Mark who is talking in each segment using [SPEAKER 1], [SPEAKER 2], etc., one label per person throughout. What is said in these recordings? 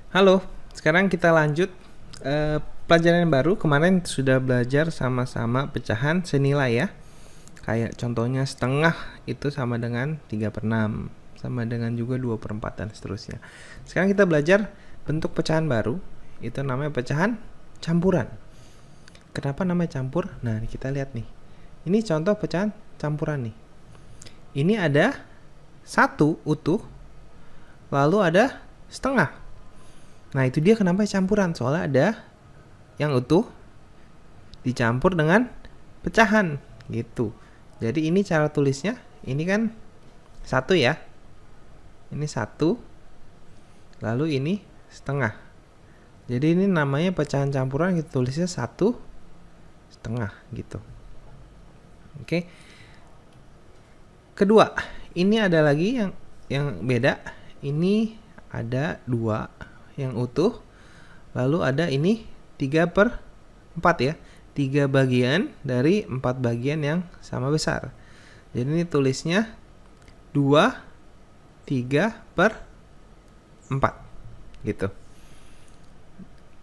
[SPEAKER 1] Halo, sekarang kita lanjut pelajaran yang baru. Kemarin sudah belajar sama-sama pecahan senilai ya. Kayak contohnya setengah itu sama dengan 3/6, sama dengan juga 2/4 dan seterusnya. Sekarang kita belajar bentuk pecahan baru, itu namanya pecahan campuran. Kenapa namanya campur? Nah, kita lihat nih. Ini contoh pecahan campuran nih. Ini ada satu utuh, lalu ada setengah. Nah, itu dia kenapa campuran. Soalnya ada yang utuh dicampur dengan pecahan gitu. Jadi ini cara tulisnya. Ini kan satu ya. Ini satu. Lalu ini setengah. Jadi ini namanya pecahan campuran, kita tulisnya 1/2 gitu. Oke. Kedua, ini ada lagi yang beda. Ini ada 2 yang utuh, lalu ada ini 3/4 ya, 3 bagian dari 4 bagian yang sama besar. Jadi ini tulisnya 2/3/4 gitu.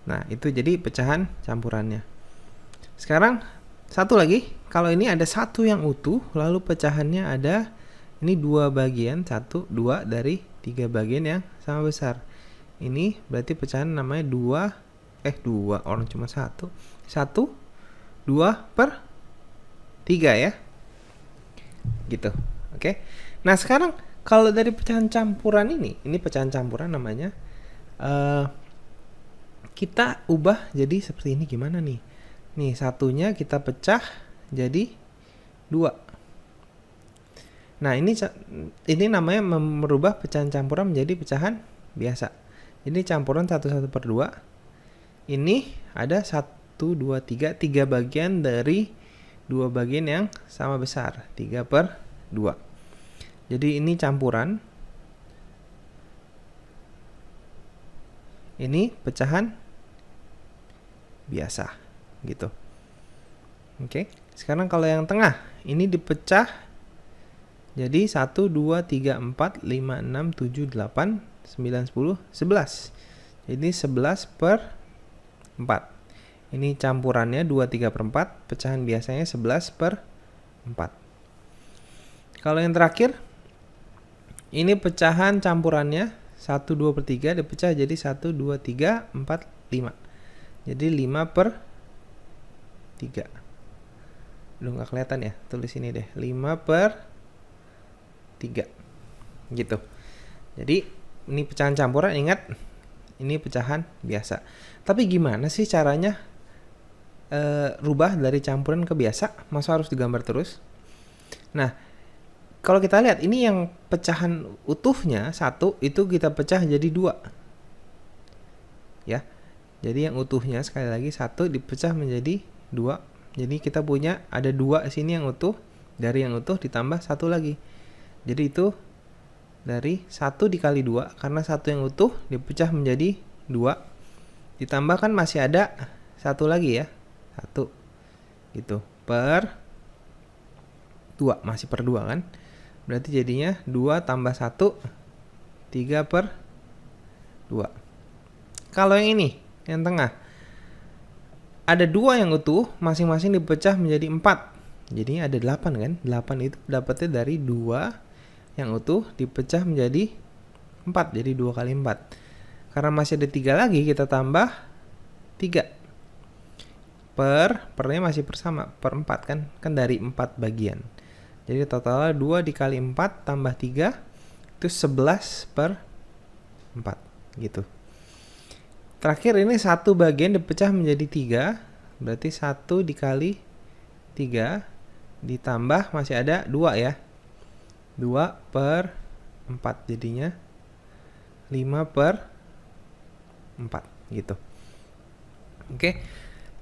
[SPEAKER 1] Nah, itu jadi pecahan campurannya. Sekarang satu lagi, kalau ini ada satu yang utuh, lalu pecahannya ada ini 2 bagian, 1, 2 dari 3 bagian yang sama besar. Ini berarti pecahan namanya 2, orang cuma 1, 2/3 ya. Gitu. Oke. Nah, sekarang kalau dari pecahan campuran ini pecahan campuran namanya, kita ubah jadi seperti ini. Gimana nih? Nih, satunya kita pecah jadi 2. Nah, ini namanya merubah pecahan campuran menjadi pecahan biasa. Ini campuran 1/2. Ini ada 1, 2, 3 bagian dari 2 bagian yang sama besar, 3/2. Jadi ini campuran. Ini pecahan biasa gitu. Oke. Sekarang kalau yang tengah, ini dipecah jadi 1, 2, 3, 4, 5, 6, 7, 8, 9, 10, 11. Jadi 11/4. Ini campurannya 2/3/4, pecahan biasanya 11/4. Kalau yang terakhir, ini pecahan campurannya 1, 2/3 dipecah jadi 1, 2, 3, 4, 5. Jadi 5/3. Udah nggak kelihatan ya, tulis ini deh, 5/3 gitu. Jadi ini pecahan campuran, ingat ini pecahan biasa. Tapi gimana sih caranya rubah dari campuran ke biasa? Masa harus digambar terus? Nah, kalau kita lihat ini yang pecahan utuhnya 1 itu kita pecah jadi 2 ya. Jadi yang utuhnya sekali lagi 1 dipecah menjadi 2. Jadi kita punya ada 2 sini yang utuh, dari yang utuh ditambah 1 lagi. Jadi itu dari 1 dikali 2, karena 1 yang utuh dipecah menjadi 2. Ditambah kan masih ada 1 lagi ya. 1 gitu. Per 2, masih per 2 kan. Berarti jadinya 2 tambah 1, 3/2. Kalau yang ini, yang tengah, ada 2 yang utuh, masing-masing dipecah menjadi 4. Jadinya ada 8 kan. 8 itu dapatnya dari 2 yang utuh dipecah menjadi 4. Jadi 2 kali 4. Karena masih ada 3 lagi, kita tambah 3. Pernya masih bersama, per 4 kan. Kan dari 4 bagian. Jadi totalnya 2 dikali 4 tambah 3, itu 11/4 gitu. Terakhir ini 1 bagian dipecah menjadi 3, berarti 1 dikali 3 ditambah masih ada 2 ya. 2/4 jadinya 5/4 gitu. Oke.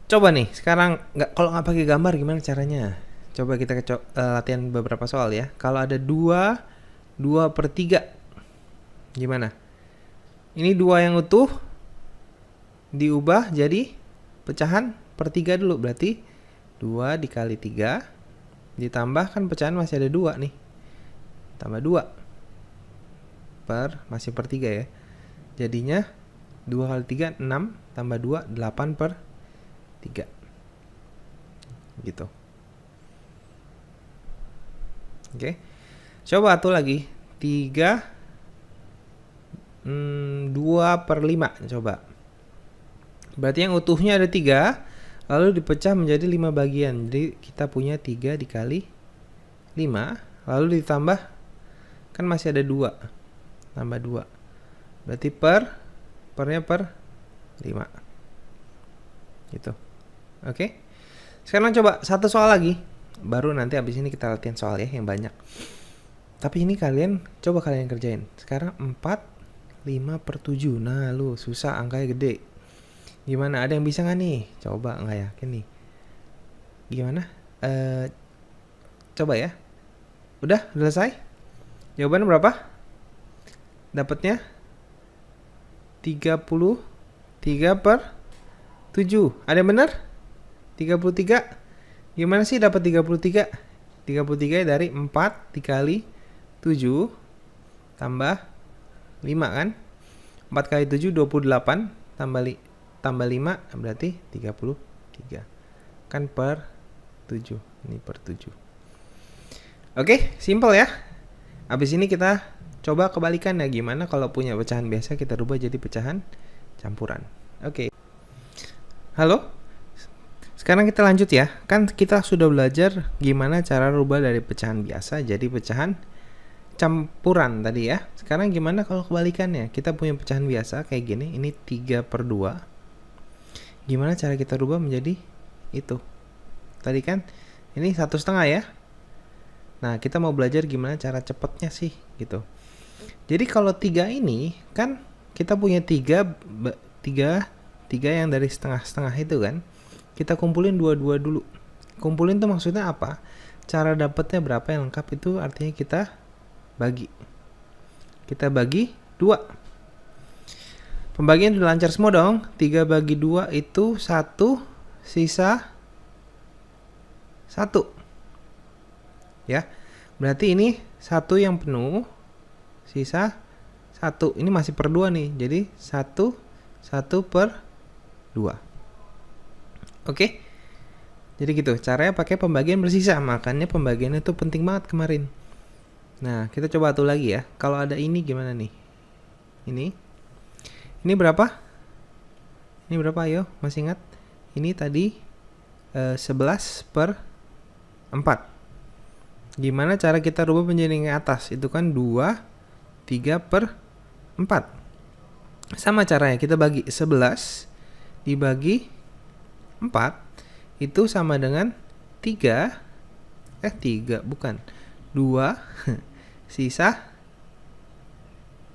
[SPEAKER 1] Coba nih, sekarang kalau nggak pakai gambar gimana caranya? Coba kita latihan beberapa soal ya. Kalau ada 2/3 gimana? Ini 2 yang utuh diubah jadi pecahan per 3 dulu. Berarti 2 dikali 3 ditambah, kan pecahan masih ada 2 nih, tambah 2 masih per 3 ya. Jadinya 2 kali 3 6 tambah 2 8 per 3 gitu. Oke. Coba atur lagi 3 2 per 5 coba. Berarti yang utuhnya ada 3, lalu dipecah menjadi 5 bagian. Jadi kita punya 3 dikali 5, lalu ditambah, kan masih ada 2, tambah 2. Berarti pernya per 5 gitu. Oke. Sekarang coba satu soal lagi, baru nanti habis ini kita latihan soal ya yang banyak. Tapi ini coba kalian kerjain. Sekarang 4 5 per 7. Nah lu susah, angkanya gede. Gimana, ada yang bisa gak nih? Coba, gak yakin nih. Gimana? Coba ya. Udah selesai? Jawabannya berapa? Dapatnya 33 per 7. Ada yang benar? 33. Gimana sih dapat 33? 33 dari 4 dikali 7 tambah 5 kan? 4 kali 7 28 tambah 5 berarti 33. Kan per 7. Ini per 7. Oke, simple ya. Habis ini kita coba kebalikan ya, gimana kalau punya pecahan biasa kita rubah jadi pecahan campuran. Oke. Halo? Sekarang kita lanjut ya. Kan kita sudah belajar gimana cara rubah dari pecahan biasa jadi pecahan campuran tadi ya. Sekarang gimana kalau kebalikannya? Kita punya pecahan biasa kayak gini, ini 3 per 2. Gimana cara kita rubah menjadi itu? Tadi kan ini 1,5 ya. Nah, kita mau belajar gimana cara cepatnya sih gitu. Jadi kalau 3 ini kan kita punya 3 yang dari setengah-setengah itu kan. Kita kumpulin 2 dulu. Kumpulin tuh maksudnya apa? Cara dapatnya berapa yang lengkap itu artinya kita bagi 2. Pembagian udah lancar semua dong. 3 bagi 2 itu 1, sisa 1 ya. Berarti ini 1 yang penuh, sisa 1. Ini masih per 2 nih. Jadi 1 per 2. Oke. Jadi gitu, caranya pakai pembagian bersisa. Makanya pembagiannya itu penting banget kemarin. Nah, kita coba atur lagi ya. Kalau ada ini gimana nih? Ini berapa? Ini berapa? Ayo, masih ingat? Ini tadi 11 per 4. Gimana cara kita rubah menjadi yang atas? Itu kan 2, 3 per 4. Sama caranya, kita bagi 11 dibagi 4 itu sama dengan 3 bukan 2 sisa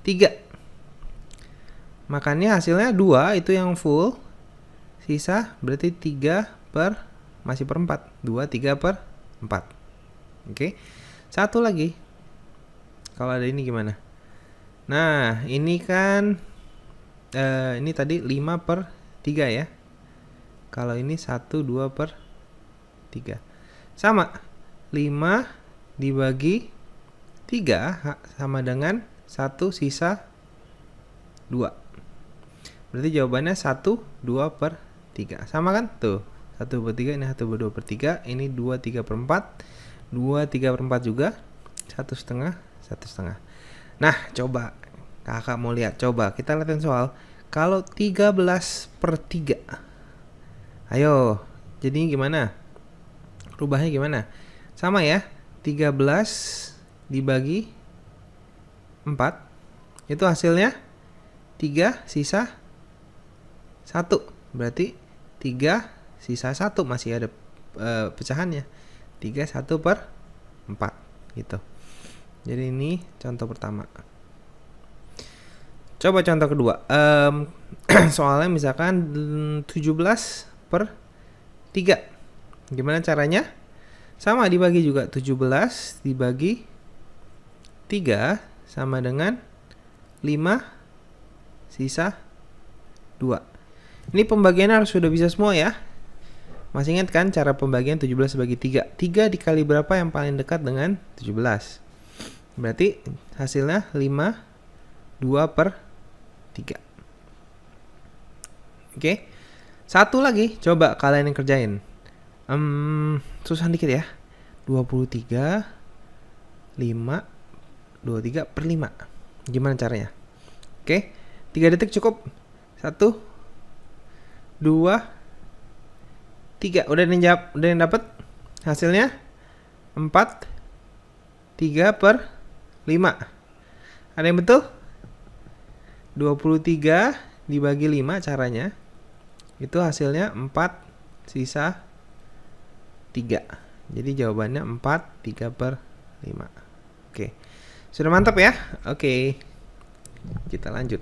[SPEAKER 1] 3. Makanya hasilnya 2 itu yang full, sisa berarti 3 per masih per 4. 2 3 per 4. Oke. Satu lagi. Kalau ada ini gimana? Nah, ini kan ini tadi 5 per 3 ya. Kalau ini 1 2 per 3. Sama. 5 dibagi 3 sama dengan 1 sisa 2. Berarti jawabannya 1 2 per 3. Sama kan? Tuh. 1 per 3 ini 1 per 2 per 3. Ini 2 3 per 4. 2 3 per 4 juga. 1,5 1,5. Nah, coba kakak mau lihat. Coba kita latihan soal. Kalau 13 per 3. Ayo. Jadi gimana? Rubahnya gimana? Sama ya. 13 dibagi 4. Itu hasilnya 3 sisa 1. Berarti 3 sisa 1. Masih ada pecahannya. 3 1 per 4 gitu. Jadi ini contoh pertama. Coba contoh kedua. Soalnya misalkan 17 per 3. Gimana caranya? Sama, dibagi juga. 17 dibagi 3 sama dengan 5 sisa 2. Ini pembagiannya harus sudah bisa semua ya. Masih ingat kan cara pembagian 17 bagi 3? 3 dikali berapa yang paling dekat dengan 17? Berarti hasilnya 5 2 per 3. Oke. Satu lagi, coba kalian yang kerjain. Susah dikit ya. 23 5 23 per 5. Gimana caranya? Oke. 3 detik cukup. 1 2 3. Udah yang dapat hasilnya 4 3 per 5. Ada yang betul? 23 dibagi 5 caranya. Itu hasilnya 4 sisa 3. Jadi jawabannya 4 3 per 5. Oke. Sudah mantap ya? Oke. Kita lanjut.